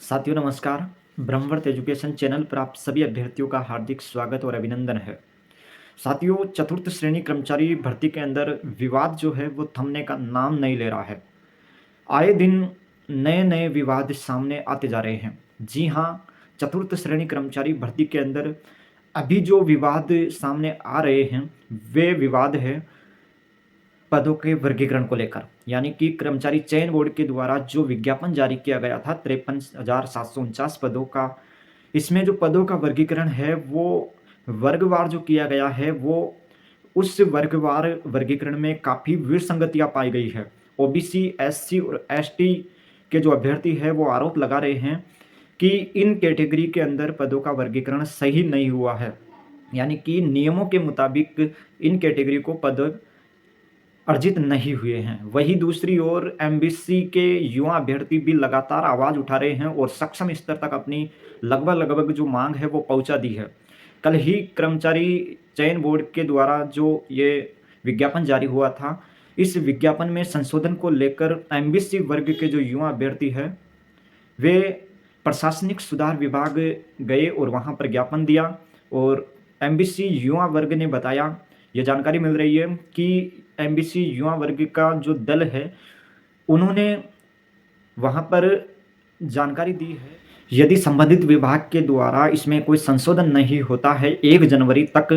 साथियों नमस्कार। Brahmavarta education channel पर आप सभी अभ्यर्थियों का हार्दिक स्वागत और अभिनंदन है। साथियों, चतुर्थ श्रेणी कर्मचारी भर्ती के अंदर विवाद जो है वो थमने का नाम नहीं ले रहा है। आए दिन नए नए विवाद सामने आते जा रहे हैं। जी हाँ, चतुर्थ श्रेणी कर्मचारी भर्ती के अंदर अभी जो विवाद सामने आ रहे हैं वे विवाद है पदों के वर्गीकरण को लेकर। यानी कि कर्मचारी चयन बोर्ड के द्वारा जो विज्ञापन जारी किया गया था 53,749 पदों का, इसमें जो पदों का वर्गीकरण है वो वर्गवार जो किया गया है वो उस वर्गवार वर्गीकरण में काफ़ी विसंगतियां पाई गई है। ओबीसी, एससी और एसटी के जो अभ्यर्थी है वो आरोप लगा रहे हैं कि इन कैटेगरी के अंदर पदों का वर्गीकरण सही नहीं हुआ है। यानी कि नियमों के मुताबिक इन कैटेगरी को पद अर्जित नहीं हुए हैं। वहीं दूसरी ओर एमबीसी के युवा अभ्यर्थी भी लगातार आवाज़ उठा रहे हैं और सक्षम स्तर तक अपनी लगभग जो मांग है वो पहुंचा दी है। कल ही कर्मचारी चयन बोर्ड के द्वारा जो ये विज्ञापन जारी हुआ था, इस विज्ञापन में संशोधन को लेकर एमबीसी वर्ग के जो युवा अभ्यर्थी है वे प्रशासनिक सुधार विभाग गए और वहां पर ज्ञापन दिया। और एमबीसी युवा वर्ग ने बताया, ये जानकारी मिल रही है कि एमबीसी युवा वर्ग का जो दल है उन्होंने वहां पर जानकारी दी है, यदि संबंधित विभाग के द्वारा इसमें कोई संशोधन नहीं होता है 1 जनवरी तक,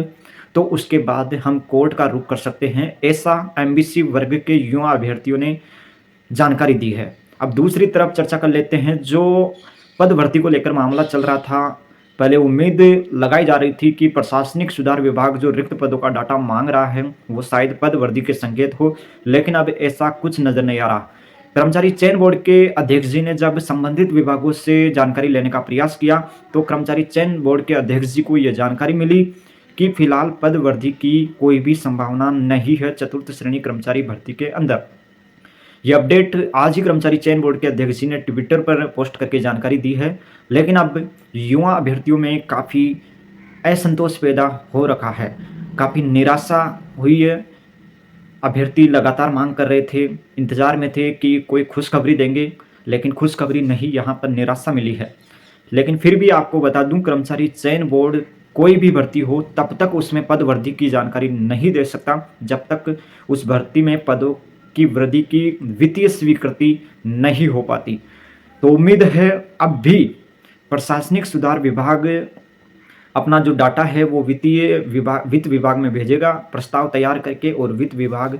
तो उसके बाद हम कोर्ट का रुख कर सकते हैं। ऐसा एमबीसी वर्ग के युवा अभ्यर्थियों ने जानकारी दी है। अब दूसरी तरफ चर्चा कर लेते हैं। जो पद भर्ती को लेकर मामला चल रहा था, पहले उम्मीद लगाई जा रही थी कि प्रशासनिक सुधार विभाग जो रिक्त पदों का डाटा मांग रहा है वो शायद पद वृद्धि के संकेत हो, लेकिन अब ऐसा कुछ नजर नहीं आ रहा। कर्मचारी चयन बोर्ड के अध्यक्ष जी ने जब संबंधित विभागों से जानकारी लेने का प्रयास किया तो कर्मचारी चयन बोर्ड के अध्यक्ष जी को यह जानकारी मिली कि फिलहाल पद वृद्धि की कोई भी संभावना नहीं है चतुर्थ श्रेणी कर्मचारी भर्ती के अंदर। ये अपडेट आज ही कर्मचारी चयन बोर्ड के अध्यक्ष जी ने ट्विटर पर पोस्ट करके जानकारी दी है। लेकिन अब युवा अभ्यर्थियों में काफ़ी असंतोष पैदा हो रखा है, काफ़ी निराशा हुई है। अभ्यर्थी लगातार मांग कर रहे थे, इंतजार में थे कि कोई खुशखबरी देंगे, लेकिन खुशखबरी नहीं, यहाँ पर निराशा मिली है। लेकिन फिर भी आपको बता दूं, कर्मचारी चयन बोर्ड कोई भी भर्ती हो तब तक उसमें पद वृद्धि की जानकारी नहीं दे सकता जब तक उस भर्ती में पदों की वृद्धि की वित्तीय स्वीकृति नहीं हो पाती। तो उम्मीद है अब भी प्रशासनिक सुधार विभाग अपना जो डाटा है वो वित्त विभाग में भेजेगा प्रस्ताव तैयार करके, और वित्त विभाग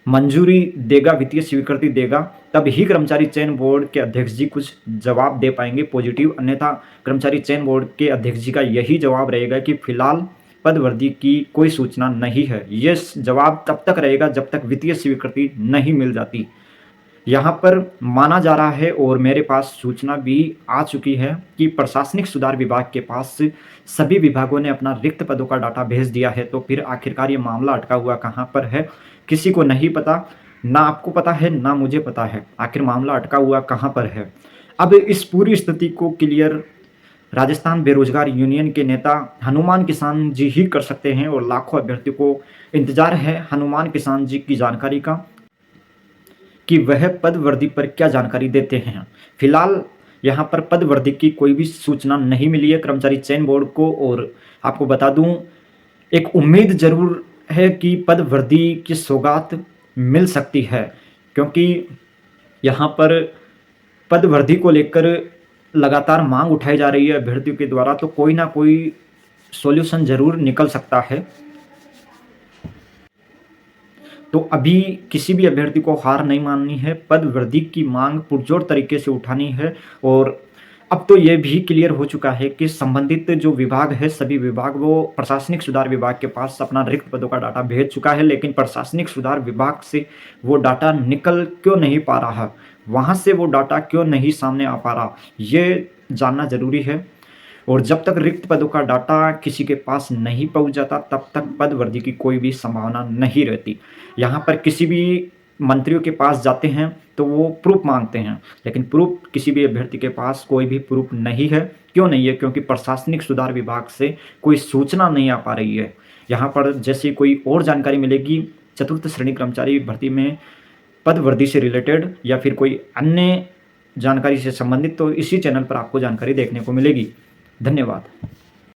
मंजूरी देगा, वित्तीय स्वीकृति देगा, तब ही कर्मचारी चयन बोर्ड के अध्यक्ष जी कुछ जवाब दे पाएंगे पॉजिटिव। अन्यथा कर्मचारी चयन बोर्ड के अध्यक्ष जी का यही जवाब रहेगा कि फिलहाल पद वृद्धि की कोई सूचना नहीं है। ये जवाब तब तक रहेगा जब तक वित्तीय स्वीकृति नहीं मिल जाती। यहाँ पर माना जा रहा है और मेरे पास सूचना भी आ चुकी है कि प्रशासनिक सुधार विभाग के पास सभी विभागों ने अपना रिक्त पदों का डाटा भेज दिया है। तो फिर आखिरकार ये मामला अटका हुआ कहाँ पर है, किसी को नहीं पता, ना आपको पता है ना मुझे पता है आखिर मामला अटका हुआ कहाँ पर है। अब इस पूरी स्थिति को क्लियर राजस्थान बेरोजगार यूनियन के नेता हनुमान किसान जी ही कर सकते हैं, और लाखों अभ्यर्थियों को इंतजार है हनुमान किसान जी की जानकारी का कि वह पद वृद्धि पर क्या जानकारी देते हैं। फिलहाल यहाँ पर पद वृद्धि की कोई भी सूचना नहीं मिली है कर्मचारी चयन बोर्ड को। और आपको बता दूं, एक उम्मीद जरूर है कि पद वृद्धि की सौगात मिल सकती है, क्योंकि यहाँ पर पद वृद्धि को लेकर लगातार मांग उठाई जा रही है अभ्यर्थियों के द्वारा, तो कोई ना कोई सॉल्यूशन जरूर निकल सकता है। तो अभी किसी भी अभ्यर्थी को हार नहीं माननी है, पद वृद्धि की मांग पुरजोर तरीके से उठानी है। और अब तो ये भी क्लियर हो चुका है कि संबंधित जो विभाग है, सभी विभाग वो प्रशासनिक सुधार विभाग के पास अपना रिक्त पदों का डाटा भेज चुका है, लेकिन प्रशासनिक सुधार विभाग से वो डाटा निकल क्यों नहीं पा रहा, वहाँ से वो डाटा क्यों नहीं सामने आ पा रहा, ये जानना जरूरी है। और जब तक रिक्त पदों का डाटा किसी के पास नहीं पहुंच जाता तब तक पद वृद्धि की कोई भी संभावना नहीं रहती। यहाँ पर किसी भी मंत्रियों के पास जाते हैं तो वो प्रूफ मांगते हैं, लेकिन प्रूफ किसी भी अभ्यर्थी के पास कोई भी प्रूफ नहीं है। क्यों नहीं है? क्योंकि प्रशासनिक सुधार विभाग से कोई सूचना नहीं आ पा रही है। यहाँ पर जैसे कोई और जानकारी मिलेगी चतुर्थ श्रेणी कर्मचारी भर्ती में पद वृद्धि से रिलेटेड या फिर कोई अन्य जानकारी से संबंधित, तो इसी चैनल पर आपको जानकारी देखने को मिलेगी। धन्यवाद।